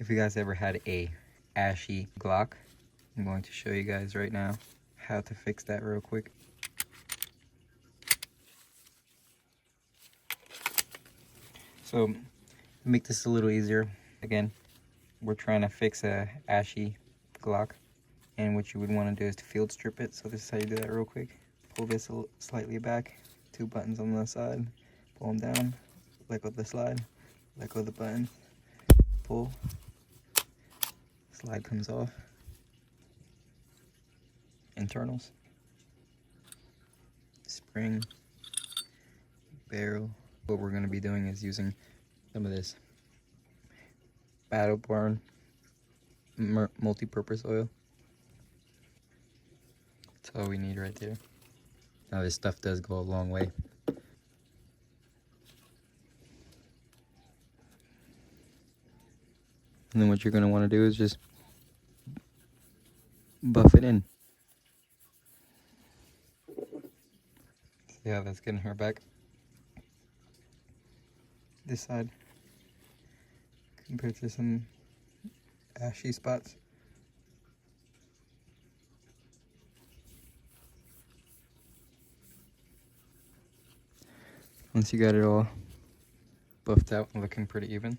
If you guys ever had a ashy Glock, I'm going to show you guys right now how to fix that real quick. So, to make this a little easier, again, we're trying to fix a ashy Glock, and what you would want to do is to field strip it. So this is how you do that real quick. Pull this slightly back, 2 buttons on the side, pull them down, let go of the slide, let go of the button, pull, slide comes off, internals, spring, barrel. What we're going to be doing is using some of this Battle Barn multi-purpose oil. That's all we need right there. Now this stuff does go a long way. And then what you're going to want to do is just buff it in. See how that's getting her back? This side compared to some ashy spots. Once you got it all buffed out and looking pretty even,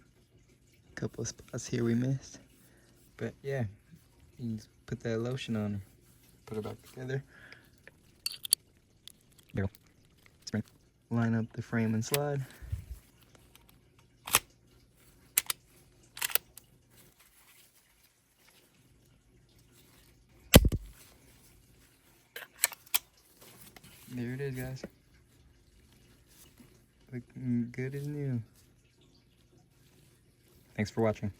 a couple of spots here we missed, but yeah, you just put that lotion on, put it back together. There. Spring. Line up the frame and slide. There it is, guys. Looking good as new. Thanks for watching.